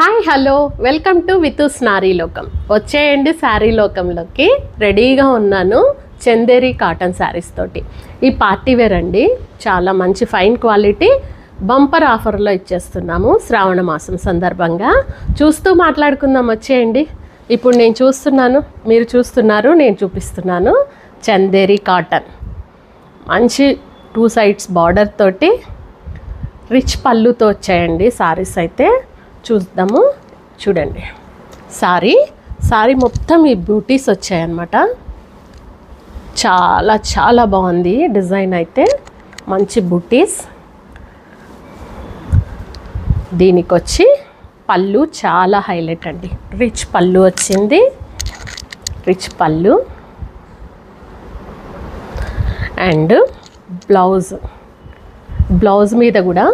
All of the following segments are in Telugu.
హాయ్ హలో వెల్కమ్ టు వితూస్ నారీ లోకం. వచ్చేయండి శారీ లోకంలోకి. రెడీగా ఉన్నాను చందేరి కాటన్ శారీస్ తోటి. ఈ పార్టీ వేర్ అండి, చాలా మంచి ఫైన్ క్వాలిటీ బంపర్ ఆఫర్లో ఇచ్చేస్తున్నాము శ్రావణ మాసం సందర్భంగా. చూస్తూ మాట్లాడుకుందాం, వచ్చేయండి. ఇప్పుడు నేను చూస్తున్నాను, మీరు చూస్తున్నారు, నేను చూపిస్తున్నాను చందేరి కాటన్. మంచి 2 సైడ్స్ బార్డర్ తోటి రిచ్ పళ్ళుతో వచ్చాయండి శారీస్. అయితే చూద్దాము, చూడండి. సారీ మొత్తం ఈ బ్యూటీస్ వచ్చాయన్నమాట. చాలా చాలా బాగుంది డిజైన్. అయితే మంచి బూటీస్. దీనికి వచ్చి పళ్ళు చాలా హైలైట్ అండి, రిచ్ పళ్ళు వచ్చింది. రిచ్ పళ్ళు అండ్ బ్లౌజ్ మీద కూడా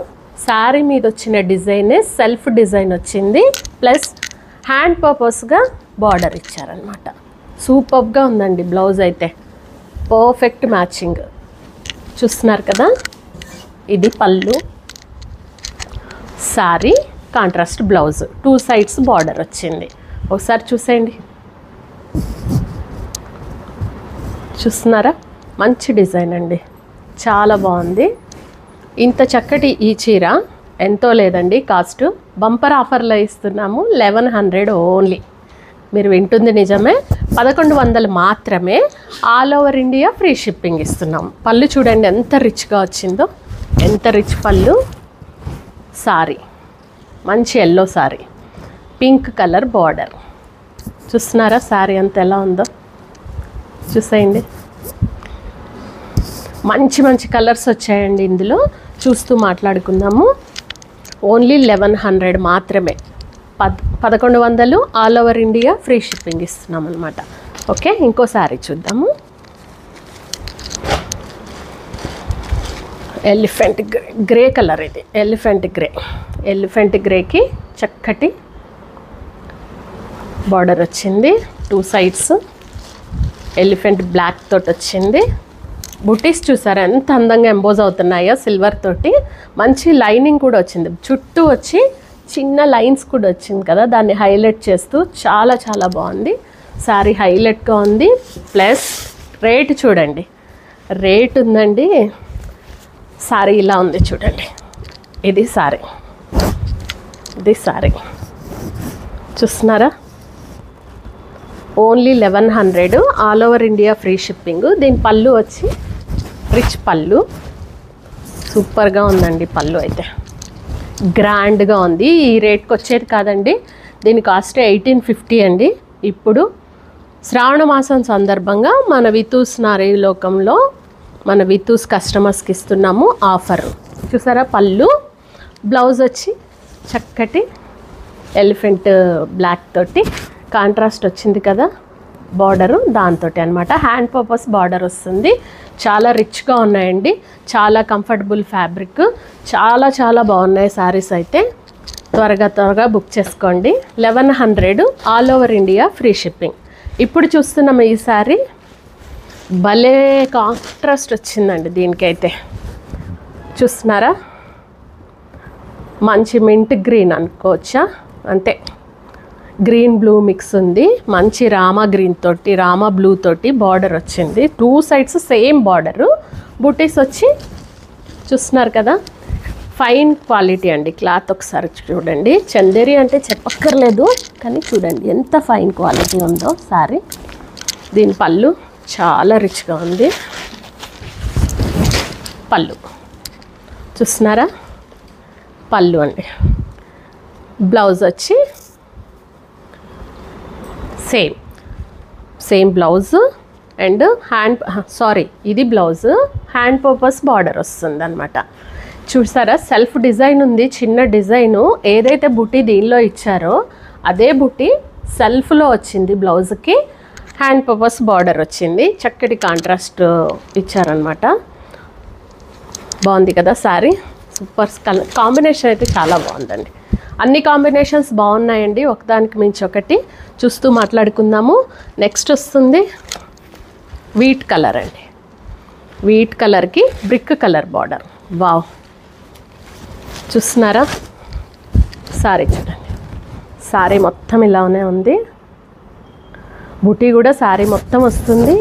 శారీ మీద వచ్చిన డిజైనే సెల్ఫ్ డిజైన్ వచ్చింది, ప్లస్ హ్యాండ్ పర్పస్గా బార్డర్ ఇచ్చారనమాట. సూపర్గా ఉందండి బ్లౌజ్ అయితే, పర్ఫెక్ట్ మ్యాచింగ్. చూస్తున్నారు కదా, ఇది పళ్ళు, sari contrast blouse, 2 sides border వచ్చింది. ఒకసారి చూసేయండి, చూస్తున్నారా? మంచి డిజైన్ అండి, చాలా బాగుంది. ఇంత చక్కటి ఈ చీర ఎంతో లేదండి కాస్ట్. బంపర్ ఆఫర్లో ఇస్తున్నాము 1100 ఓన్లీ. మీరు వింటుంది నిజమే, 1100 మాత్రమే. All over India free shipping ఇస్తున్నాము. పళ్ళు చూడండి ఎంత రిచ్గా వచ్చిందో, ఎంత రిచ్ పళ్ళు. సారీ మంచి yellow sorry, pink colour border. చూస్తున్నారా సారీ అంత ఎలా ఉందో? చూసేయండి, మంచి మంచి కలర్స్ వచ్చాయండి ఇందులో. చూస్తూ మాట్లాడుకుందాము. ఓన్లీ 1100 మాత్రమే. 1100 all over India free shipping ఇస్తున్నాం అనమాట. ఓకే, ఇంకో శారీ చూద్దాము. ఎలిఫెంట్ గ్రే కలర్ ఇది, ఎలిఫెంట్ గ్రేకి చక్కటి బార్డర్ వచ్చింది, 2 సైడ్స్. ఎలిఫెంట్ బ్లాక్ తోటి వచ్చింది. బుటీస్ చూసారా ఎంత అందంగా ఎంబోజ్ అవుతున్నాయో సిల్వర్ తోటి. మంచి లైనింగ్ కూడా వచ్చింది, చుట్టూ వచ్చి చిన్న లైన్స్ కూడా వచ్చింది కదా, దాన్ని హైలైట్ చేస్తూ చాలా చాలా బాగుంది. శారీ హైలైట్గా ఉంది. ప్లస్ రేట్ చూడండి, రేట్ ఉందండి. శారీ ఇలా ఉంది చూడండి. ఇది శారీ చూస్తున్నారా? Only 1100 all over India free shipping. దీని పళ్ళు వచ్చి రిచ్ పళ్ళు, సూపర్గా ఉందండి పళ్ళు అయితే, గ్రాండ్గా ఉంది. ఈ రేట్కి వచ్చేది కాదండి, దీని కాస్ట్ 1850 అండి. ఇప్పుడు శ్రావణ మాసం సందర్భంగా మన వితూస్ నారీ లోకంలో మన వితూస్ కస్టమర్స్కి ఇస్తున్నాము ఆఫర్. చూసారా? పళ్ళు, బ్లౌజ్ వచ్చి చక్కటి ఎలిఫెంట్ బ్లాక్ తోటి కాంట్రాస్ట్ వచ్చింది కదా బార్డరు, దాంతో అనమాట. హ్యాండ్ పర్పస్ బార్డర్ వస్తుంది. చాలా రిచ్గా ఉన్నాయండి, చాలా కంఫర్టబుల్ ఫ్యాబ్రిక్, చాలా చాలా బాగున్నాయి శారీస్. అయితే త్వరగా బుక్ చేసుకోండి. 1100 all over India free shipping. ఇప్పుడు చూస్తున్నాం ఈ శారీ, భలే కాంట్రాస్ట్ వచ్చిందండి దీనికైతే. చూస్తున్నారా? మంచి మింట్ గ్రీన్ అనుకోవచ్చా, అంతే. గ్రీన్ బ్లూ మిక్స్ ఉంది. మంచి రామా గ్రీన్ తోటి, రామా బ్లూ తోటి బార్డర్ వచ్చింది. 2 సైడ్స్ సేమ్ బార్డరు. బుటీస్ వచ్చి చూస్తున్నారు కదా, ఫైన్ క్వాలిటీ అండి. క్లాత్ ఒకసారి చూడండి. చందేరి అంటే చెప్పక్కర్లేదు, కానీ చూడండి ఎంత ఫైన్ క్వాలిటీ ఉందో శారీ. దీని పళ్ళు చాలా రిచ్గా ఉంది. పళ్ళు చూస్తున్నారా? పళ్ళు అండి. బ్లౌజ్ వచ్చి సేమ్ బ్లౌజ్ అండ్ ఇది బ్లౌజ్, హ్యాండ్ పర్పస్ బార్డర్ వస్తుంది అనమాట. చూసారా? సెల్ఫ్ డిజైన్ ఉంది, చిన్న డిజైను. ఏదైతే బుటీ దీనిలో ఇచ్చారో అదే బుటీ సెల్ఫ్లో వచ్చింది. బ్లౌజ్కి హ్యాండ్ పర్పస్ బార్డర్ వచ్చింది. చక్కటి కాంట్రాస్ట్ ఇచ్చారనమాట. బాగుంది కదా శారీ? సూపర్ కలర్ కాంబినేషన్ అయితే చాలా బాగుందండి. అన్ని కాంబినేషన్స్ బాగున్నాయండి, ఒకదానికి మించి ఒకటి. చూస్తూ మాట్లాడుకుందాము. నెక్స్ట్ వస్తుంది వీట్ కలర్ అండి. వీట్ కలర్కి బ్రిక్ కలర్ బార్డర్. వావ్, చూస్తున్నారా? సారీ చూడండి, శారీ మొత్తం ఇలానే ఉంది. బుటీ కూడా శారీ మొత్తం వస్తుంది.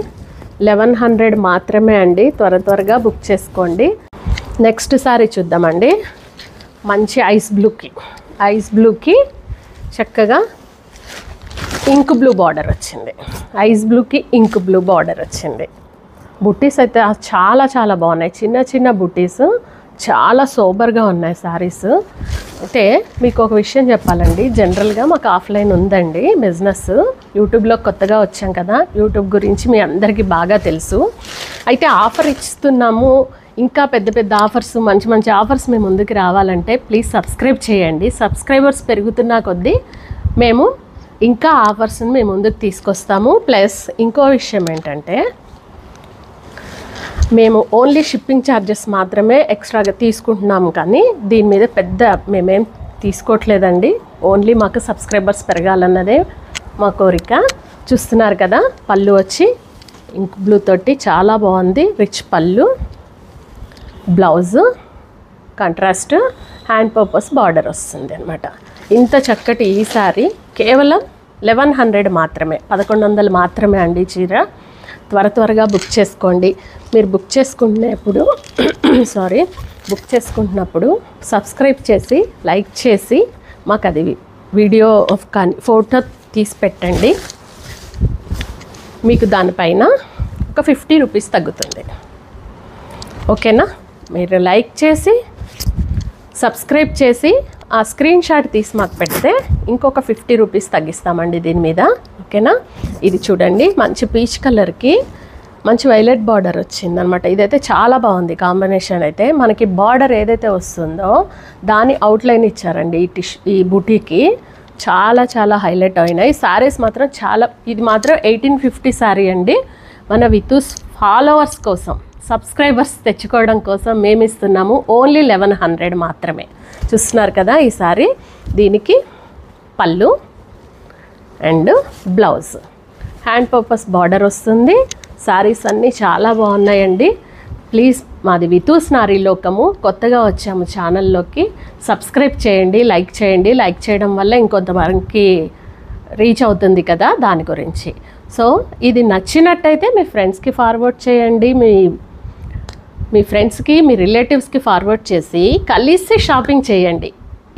1100 మాత్రమే అండి. త్వరగా బుక్ చేసుకోండి. నెక్స్ట్ శారీ చూద్దామండి. మంచి ఐస్ బ్లూకి చక్కగా ఇంక్ బ్లూ బార్డర్ వచ్చింది. ఐస్ బ్లూకి ఇంక్ బ్లూ బార్డర్ వచ్చింది. బుట్టీస్ అయితే చాలా బాగున్నాయి. చిన్న బుట్టీస్ చాలా సోబర్గా ఉన్నాయి శారీస్. అయితే మీకు ఒక విషయం చెప్పాలండి. జనరల్గా మాకు ఆఫ్లైన్ ఉందండి బిజినెస్. యూట్యూబ్లో కొత్తగా వచ్చాం కదా, యూట్యూబ్ గురించి మీ అందరికీ బాగా తెలుసు. అయితే ఆఫర్ ఇస్తున్నాము. ఇంకా పెద్ద ఆఫర్స్, మంచి ఆఫర్స్ మీ ముందుకు రావాలంటే ప్లీజ్ సబ్స్క్రైబ్ చేయండి. సబ్స్క్రైబర్స్ పెరుగుతున్న కొద్దీ మేము ఇంకా ఆఫర్స్ని మేము ముందుకు తీసుకొస్తాము. ప్లస్ ఇంకో విషయం ఏంటంటే మేము ఓన్లీ షిప్పింగ్ ఛార్జెస్ మాత్రమే ఎక్స్ట్రాగా తీసుకుంటున్నాము, కానీ దీని మీద మేమేం తీసుకోవట్లేదండి. ఓన్లీ మాకు సబ్స్క్రైబర్స్ పెరగాలన్నదే మా కోరిక. చూస్తున్నారు కదా, పళ్ళు వచ్చి ఇంక్ బ్లూ తోటి చాలా బాగుంది. రిచ్ పళ్ళు, blouse contrast, hand purpose border వస్తుంది అనమాట. ఇంత చక్కటి ఈ సారీ కేవలం 1100 మాత్రమే, 1100 మాత్రమే అండి చీర. త్వరగా బుక్ చేసుకోండి. మీరు బుక్ చేసుకుంటున్నప్పుడు సబ్స్క్రైబ్ చేసి లైక్ చేసి మాకు అది వీడియో కానీ ఫోటో తీసి పెట్టండి. మీకు దానిపైన ఒక 50 రూపీస్ తగ్గుతుంది. ఓకేనా? మీరు లైక్ చేసి సబ్స్క్రైబ్ చేసి ఆ స్క్రీన్ షాట్ తీసి మాకు పెడితే ఇంకొక 50 రూపీస్ తగ్గిస్తామండి దీని మీద. ఓకేనా? ఇది చూడండి, మంచి పీచ్ కలర్కి మంచి వైలెట్ బార్డర్ వచ్చిందనమాట. ఇదైతే చాలా బాగుంది కాంబినేషన్. అయితే మనకి బార్డర్ ఏదైతే వస్తుందో దాని అవుట్లైన్ ఇచ్చారండి ఈ బుటీకి. చాలా హైలైట్ అయినాయి శారీస్ మాత్రం. ఇది మాత్రం 1850 శారీ అండి. మన వితూస్ ఫాలోవర్స్ కోసం, సబ్స్క్రైబర్స్ తెచ్చుకోవడం కోసం మేము ఇస్తున్నాము. ఓన్లీ 1100 మాత్రమే. చూస్తున్నారు కదా ఈ సారీ. దీనికి పళ్ళు and blouse, hand purpose border వస్తుంది. శారీస్ అన్నీ చాలా బాగున్నాయండి. ప్లీజ్, మాది వితూస్ నారీ లోకము, కొత్తగా వచ్చాము ఛానల్లోకి. సబ్స్క్రైబ్ చేయండి, లైక్ చేయండి. లైక్ చేయడం వల్ల ఇంకొంతమందికి రీచ్ అవుతుంది కదా, దాని గురించి. సో ఇది నచ్చినట్టయితే మీ ఫ్రెండ్స్కి ఫార్వర్డ్ చేయండి. మీ ఫ్రెండ్స్కి, మీ రిలేటివ్స్కి ఫార్వర్డ్ చేసి కలిసి షాపింగ్ చేయండి.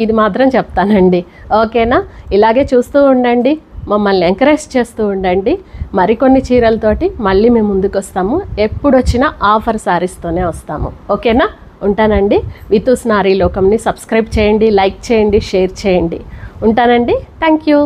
ఇది మాత్రం చెప్తానండి. ఓకేనా? ఇలాగే చూస్తూ ఉండండి, మమ్మల్ని ఎంకరేజ్ చేస్తూ ఉండండి. మరికొన్ని చీరలతోటి మళ్ళీ మేము ముందుకు వస్తాము. ఎప్పుడు వచ్చినా ఆఫర్ శారీస్తోనే వస్తాము. ఓకేనా? ఉంటానండి. వితూస్ నారీ లోకంని సబ్స్క్రైబ్ చేయండి, లైక్ చేయండి, షేర్ చేయండి. ఉంటానండి. Thank you.